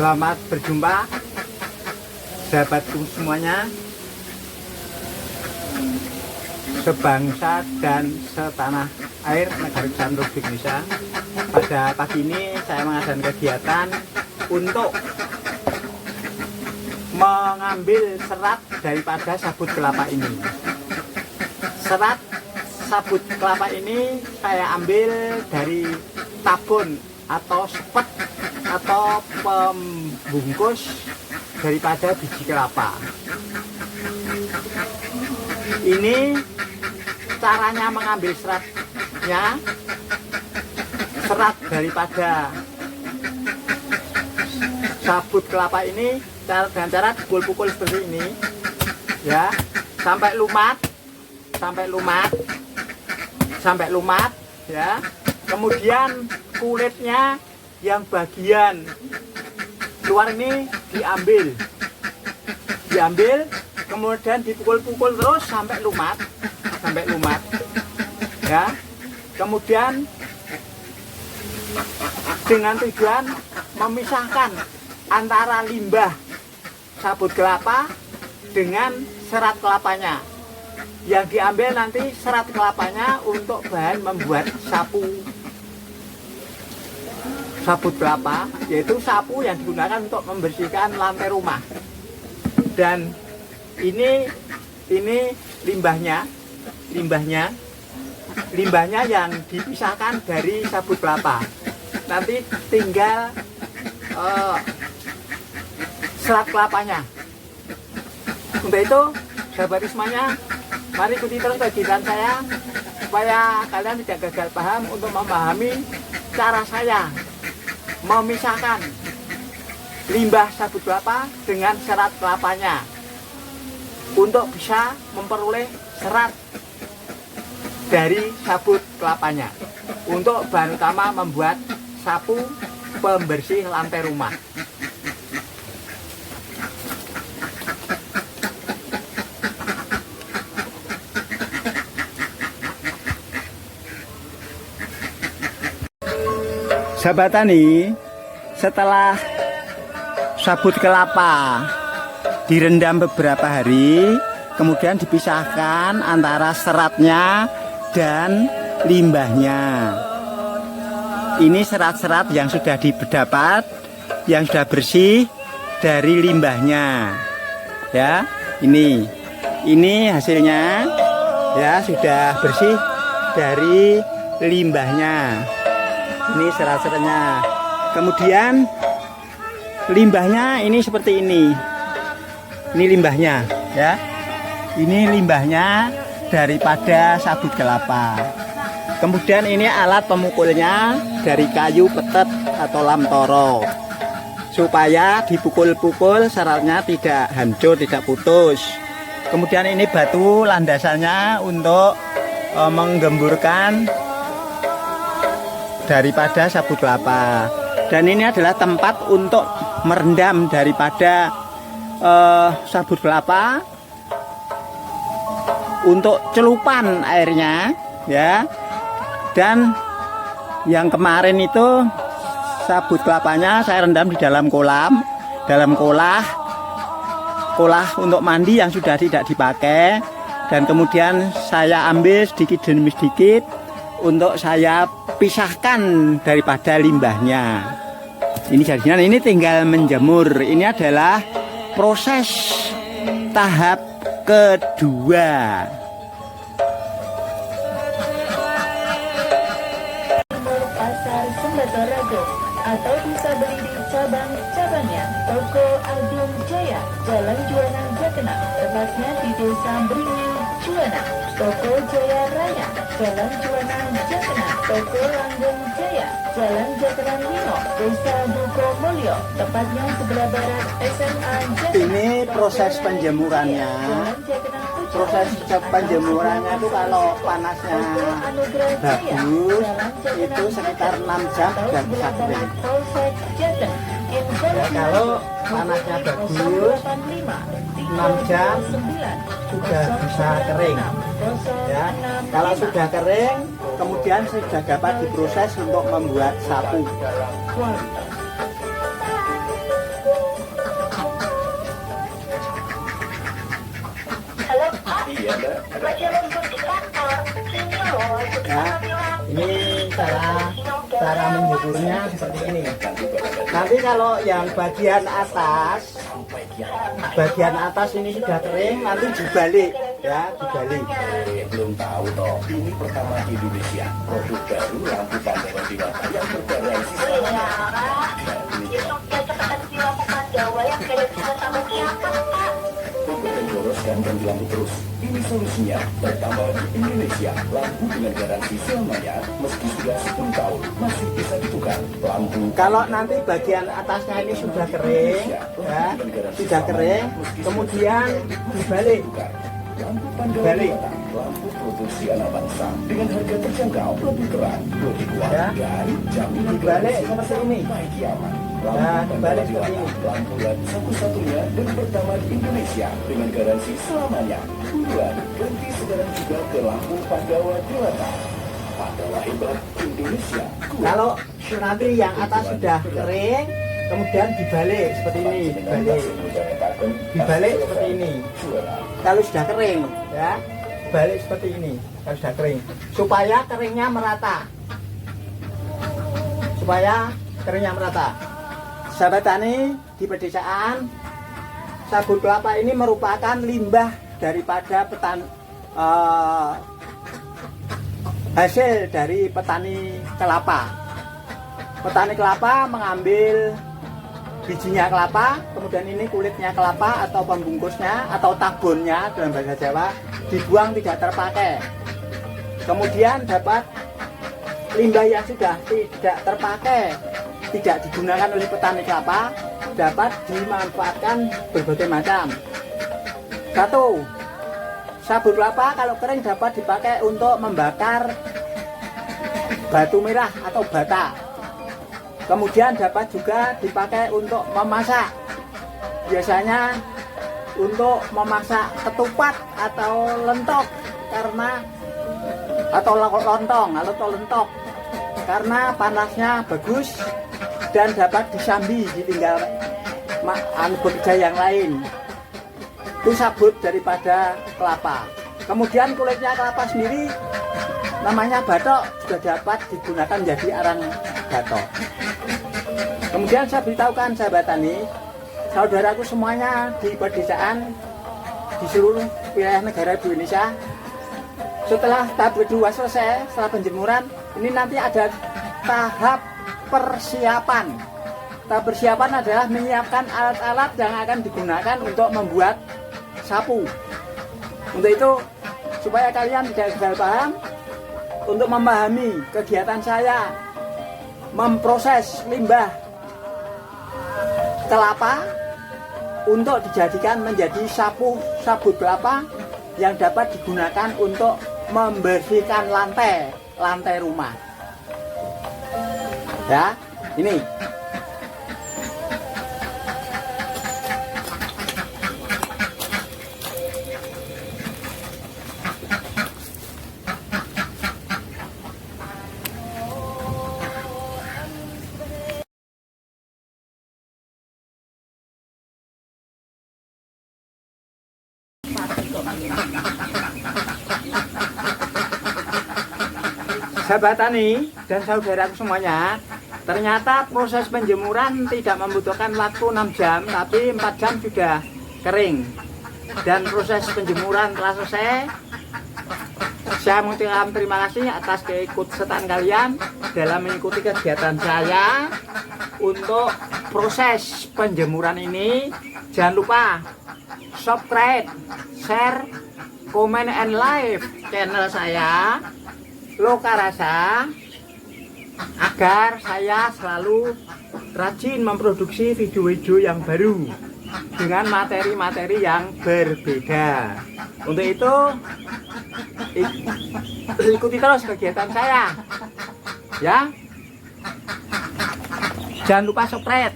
Selamat berjumpa sahabatku semuanya, sebangsa dan setanah air negara Kesatuan Republik Indonesia. Pada pagi ini saya mengadakan kegiatan untuk mengambil serat daripada sabut kelapa ini. Serat sabut kelapa ini saya ambil dari tabun atau sepet atau pembungkus daripada biji kelapa. Ini caranya mengambil seratnya. Serat daripada sabut kelapa ini dengan cara pukul-pukul seperti ini ya, sampai lumat ya. Kemudian kulitnya yang bagian luar ini diambil, kemudian dipukul-pukul terus sampai lumat ya. Kemudian dengan tujuan memisahkan antara limbah sabut kelapa dengan serat kelapanya. Yang diambil nanti serat kelapanya untuk bahan membuat sabut kelapa, yaitu sapu yang digunakan untuk membersihkan lantai rumah. Dan ini limbahnya yang dipisahkan dari sabut kelapa. Nanti tinggal serat kelapanya. Untuk itu sahabat semuanya, mari ikuti terus kegiatan saya supaya kalian tidak gagal paham untuk memahami cara saya memisahkan limbah sabut kelapa dengan serat kelapanya untuk bisa memperoleh serat dari sabut kelapanya untuk bahan utama membuat sapu pembersih lantai rumah. Sahabat tani, setelah sabut kelapa direndam beberapa hari, kemudian dipisahkan antara seratnya dan limbahnya. Ini serat-serat yang sudah didapat, yang sudah bersih dari limbahnya. Ya, ini hasilnya ya, sudah bersih dari limbahnya. Ini serat-seratnya. Kemudian limbahnya ini seperti ini. Ini limbahnya ya. Ini limbahnya daripada sabut kelapa. Kemudian ini alat pemukulnya dari kayu petet atau lamtoro, supaya dipukul-pukul seratnya tidak hancur, tidak putus. Kemudian ini batu landasannya untuk menggemburkan daripada sabut kelapa. Dan ini adalah tempat untuk merendam daripada sabut kelapa untuk celupan airnya ya. Dan yang kemarin itu sabut kelapanya saya rendam di dalam kolah untuk mandi yang sudah tidak dipakai. Dan kemudian saya ambil sedikit demi sedikit untuk saya pisahkan daripada limbahnya. Ini jadinya, ini tinggal menjemur. Ini adalah proses tahap kedua. Pasar Sembatorago atau bisa beli di cabang-cabangnya Toko Agung Jaya, Jalan Juwana Jakenang, tepatnya di Desa Beringin, Juwana. Toko Jaya Raya, Jalan Juwana Jakenang. Toko Langgeng Jaya, Jalan Jakenang Lino, Desa Duko Mulyo, tepatnya sebelah barat SMA Jakenang. Ini proses penjemurannya. Proses penjemurannya itu kalau panasnya bagus itu sekitar 6 jam dan bisa kering. Ya, kalau panasnya bagus 6 jam sudah bisa kering ya. Kalau sudah kering kemudian sudah dapat diproses untuk membuat sapu. Ya, ini cara menjemurnya seperti ini. Nanti kalau yang bagian atas ini sudah kering, nanti dibalik ya, dibalik. Belum tahu toh, ini pertama di Indonesia produk baru lampu pantai Dewata yang bergaransi dan ganti lampu terus. Ini solusinya. Pertama di Indonesia, lampu dengan garansi selamanya, meski sudah 10 tahun masih bisa ditukar. Lampu. Kalau nanti bagian atasnya ini sudah kering, ya, sudah kering, kemudian dibalik. Lampu Pandawa Dewata, lampu produksi anak bangsa dengan harga terjangkau, lebih terang, lebih kuat, ya, dan jaminan dibalik seperti ini. baik aman. Nah, dibalik seperti ini. Lampu LED satu-satunya dan pertama di Indonesia dengan garansi selamanya. Buruan ganti sekarang juga ke lampu Pandawa Dewata. Pandawa hebat Indonesia. Kalau nanti yang atas sudah kering, kemudian dibalik seperti ini, dibalik seperti ini. Kalau sudah kering, ya, balik seperti ini. Kalau sudah kering, supaya keringnya merata, Sahabat tani di pedesaan, sabut kelapa ini merupakan limbah daripada hasil dari petani kelapa. Petani kelapa mengambil bijinya kelapa, kemudian ini kulitnya kelapa atau pembungkusnya atau tabunnya dalam bahasa Jawa dibuang tidak terpakai. Kemudian dapat limbah yang sudah tidak terpakai, tidak digunakan oleh petani kelapa, dapat dimanfaatkan berbagai macam. Satu, sabut kelapa kalau kering dapat dipakai untuk membakar batu merah atau bata. Kemudian dapat juga dipakai untuk memasak. Biasanya untuk memasak ketupat atau lentok atau lentok karena panasnya bagus dan dapat disambi ditinggal bekerja yang lain. Itu sabut daripada kelapa. Kemudian kulitnya kelapa sendiri namanya batok juga dapat digunakan menjadi arang batok. Kemudian saya beritahukan sahabat tani, saudaraku semuanya di pedesaan di seluruh wilayah negara di Indonesia, setelah tahap kedua selesai, setelah penjemuran, ini nanti ada tahap persiapan. Tahap persiapan adalah menyiapkan alat-alat yang akan digunakan untuk membuat sapu. Untuk itu, supaya kalian tidak gagal paham, untuk memahami kegiatan saya memproses limbah kelapa untuk dijadikan menjadi sabut kelapa yang dapat digunakan untuk membersihkan lantai rumah. Ya, ini. Sahabat tani dan saudaraku semuanya, ternyata proses penjemuran tidak membutuhkan waktu 6 jam, tapi 4 jam sudah kering. Dan proses penjemuran telah selesai. Saya mengucapkan terima kasih atas keikutsertaan kalian dalam mengikuti kegiatan saya untuk proses penjemuran ini. Jangan lupa subscribe, share, comment, and like channel saya Lokarasa agar saya selalu rajin memproduksi video-video yang baru dengan materi-materi yang berbeda. Untuk itu ikuti terus kegiatan saya ya. Jangan lupa subscribe.